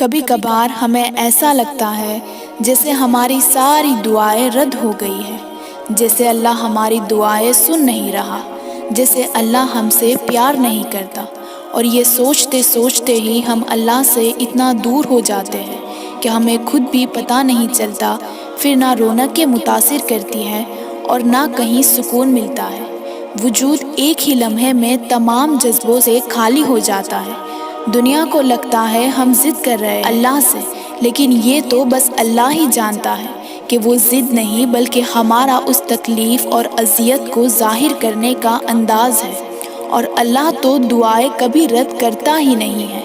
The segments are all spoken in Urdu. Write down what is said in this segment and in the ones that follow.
کبھی کبھار ہمیں ایسا لگتا ہے جیسے ہماری ساری دعائیں رد ہو گئی ہیں، جیسے اللہ ہماری دعائیں سن نہیں رہا، جیسے اللہ ہم سے پیار نہیں کرتا، اور یہ سوچتے سوچتے ہی ہم اللہ سے اتنا دور ہو جاتے ہیں کہ ہمیں خود بھی پتہ نہیں چلتا۔ پھر نہ رونقیں متاثر کرتی ہیں اور نہ کہیں سکون ملتا ہے۔ وجود ایک ہی لمحے میں تمام جذبوں سے خالی ہو جاتا ہے۔ دنیا کو لگتا ہے ہم ضد کر رہے ہیں اللہ سے، لیکن یہ تو بس اللہ ہی جانتا ہے کہ وہ ضد نہیں بلکہ ہمارا اس تکلیف اور اذیت کو ظاہر کرنے کا انداز ہے۔ اور اللہ تو دعائیں کبھی رد کرتا ہی نہیں ہے۔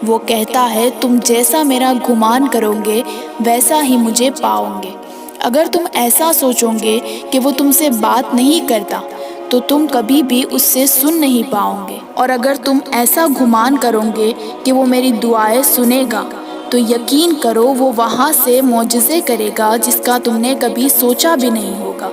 وہ کہتا ہے تم جیسا میرا گمان کرو گے ویسا ہی مجھے پاؤ گے۔ اگر تم ایسا سوچو گے کہ وہ تم سے بات نہیں کرتا تو تم کبھی بھی اس سے سن نہیں پاؤ گے، اور اگر تم ایسا گمان کرو گے کہ وہ میری دعائیں سنے گا تو یقین کرو وہ وہاں سے معجزے کرے گا جس کا تم نے کبھی سوچا بھی نہیں ہوگا۔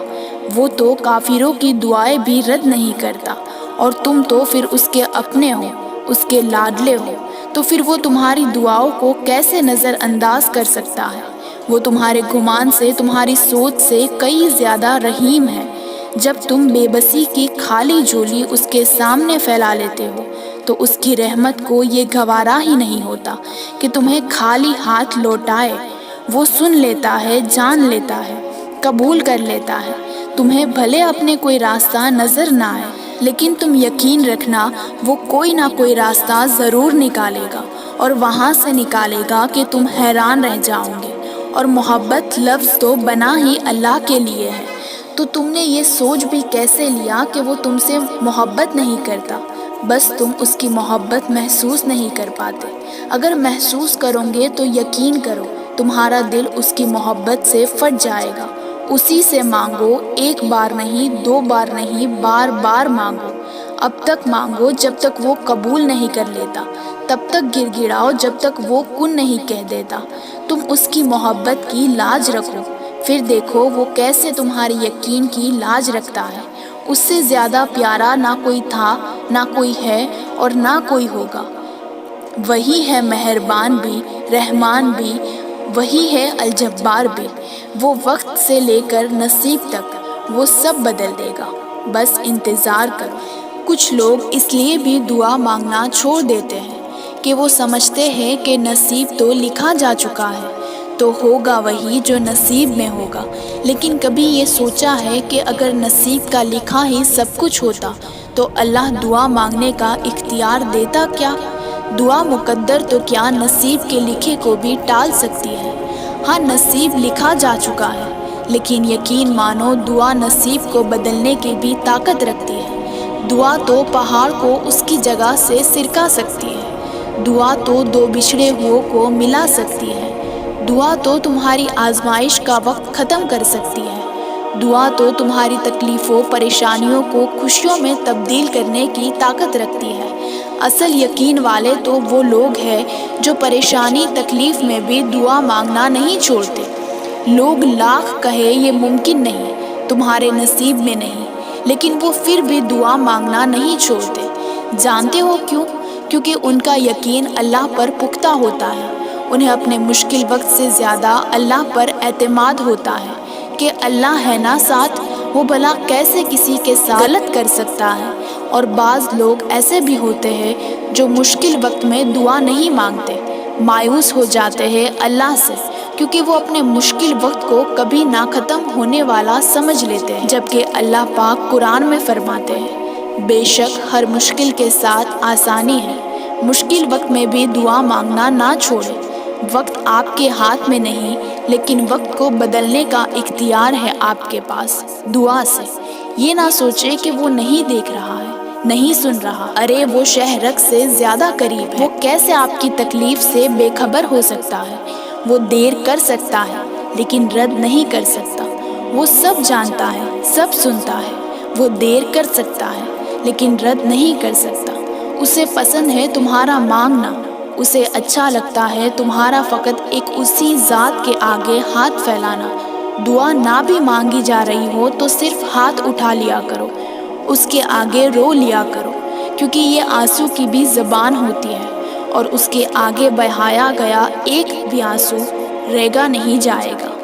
وہ تو کافروں کی دعائیں بھی رد نہیں کرتا، اور تم تو پھر اس کے اپنے ہو، اس کے لاڈلے ہو، تو پھر وہ تمہاری دعاؤں کو کیسے نظر انداز کر سکتا ہے؟ وہ تمہارے گمان سے، تمہاری سوچ سے کئی زیادہ رحیم ہے۔ جب تم بے بسی کی خالی جھولی اس کے سامنے پھیلا لیتے ہو تو اس کی رحمت کو یہ گوارا ہی نہیں ہوتا کہ تمہیں خالی ہاتھ لوٹائے۔ وہ سن لیتا ہے، جان لیتا ہے، قبول کر لیتا ہے۔ تمہیں بھلے اپنے کوئی راستہ نظر نہ آئے، لیکن تم یقین رکھنا وہ کوئی نہ کوئی راستہ ضرور نکالے گا، اور وہاں سے نکالے گا کہ تم حیران رہ جاؤ گے۔ اور محبت لفظ تو بنا ہی اللہ کے لیے ہے، تو تم نے یہ سوچ بھی کیسے لیا کہ وہ تم سے محبت نہیں کرتا؟ بس تم اس کی محبت محسوس نہیں کر پاتے۔ اگر محسوس کرو گے تو یقین کرو تمہارا دل اس کی محبت سے پھٹ جائے گا۔ اسی سے مانگو، ایک بار نہیں، دو بار نہیں، بار بار مانگو۔ اب تک مانگو جب تک وہ قبول نہیں کر لیتا، تب تک گر گڑاؤ جب تک وہ کن نہیں کہہ دیتا۔ تم اس کی محبت کی لاج رکھو، پھر دیکھو وہ کیسے تمہاری یقین کی لاج رکھتا ہے۔ اس سے زیادہ پیارا نہ کوئی تھا، نہ کوئی ہے، اور نہ کوئی ہوگا۔ وہی ہے مہربان بھی، رحمان بھی، وہی ہے الجبار بھی۔ وہ وقت سے لے کر نصیب تک وہ سب بدل دے گا، بس انتظار کرو۔ کچھ لوگ اس لیے بھی دعا مانگنا چھوڑ دیتے ہیں کہ وہ سمجھتے ہیں کہ نصیب تو لکھا جا چکا ہے، تو ہوگا وہی جو نصیب میں ہوگا۔ لیکن کبھی یہ سوچا ہے کہ اگر نصیب کا لکھا ہی سب کچھ ہوتا تو اللہ دعا مانگنے کا اختیار دیتا کیا؟ دعا مقدر تو کیا نصیب کے لکھے کو بھی ٹال سکتی ہے؟ ہاں، نصیب لکھا جا چکا ہے، لیکن یقین مانو دعا نصیب کو بدلنے کی بھی طاقت رکھتی ہے۔ دعا تو پہاڑ کو اس کی جگہ سے سرکا سکتی ہے۔ دعا تو دو بچھڑے ہوئے کو ملا سکتی ہے۔ دعا تو تمہاری آزمائش کا وقت ختم کر سکتی ہے۔ دعا تو تمہاری تکلیفوں، پریشانیوں کو خوشیوں میں تبدیل کرنے کی طاقت رکھتی ہے۔ اصل یقین والے تو وہ لوگ ہیں جو پریشانی، تکلیف میں بھی دعا مانگنا نہیں چھوڑتے۔ لوگ لاکھ کہے یہ ممکن نہیں، تمہارے نصیب میں نہیں، لیکن وہ پھر بھی دعا مانگنا نہیں چھوڑتے۔ جانتے ہو کیوں؟ کیونکہ ان کا یقین اللہ پر پختہ ہوتا ہے۔ انہیں اپنے مشکل وقت سے زیادہ اللہ پر اعتماد ہوتا ہے کہ اللہ ہے نا ساتھ، وہ بھلا کیسے کسی کے ساتھ غلط کر سکتا ہے۔ اور بعض لوگ ایسے بھی ہوتے ہیں جو مشکل وقت میں دعا نہیں مانگتے، مایوس ہو جاتے ہیں اللہ سے، کیونکہ وہ اپنے مشکل وقت کو کبھی نہ ختم ہونے والا سمجھ لیتے ہیں، جبکہ اللہ پاک قرآن میں فرماتے ہیں بے شک ہر مشکل کے ساتھ آسانی ہے۔ مشکل وقت میں بھی دعا مانگنا نہ چھوڑیں۔ وقت آپ کے ہاتھ میں نہیں، لیکن وقت کو بدلنے کا اختیار ہے آپ کے پاس، دعا سے۔ یہ نہ سوچے کہ وہ نہیں دیکھ رہا ہے، نہیں سن رہا۔ ارے وہ شہرک سے زیادہ قریب ہے۔ وہ کیسے آپ کی تکلیف سے بے خبر ہو سکتا ہے؟ وہ دیر کر سکتا ہے لیکن رد نہیں کر سکتا۔ وہ سب جانتا ہے، سب سنتا ہے۔ وہ دیر کر سکتا ہے لیکن رد نہیں کر سکتا۔ اسے پسند ہے تمہارا مانگنا، اسے اچھا لگتا ہے تمہارا فقط ایک اسی ذات کے آگے ہاتھ پھیلانا۔ دعا نہ بھی مانگی جا رہی ہو تو صرف ہاتھ اٹھا لیا کرو، اس کے آگے رو لیا کرو، کیونکہ یہ آنسو کی بھی زبان ہوتی ہے۔ اور اس کے آگے بہایا گیا ایک بھی آنسو ریگا نہیں جائے گا۔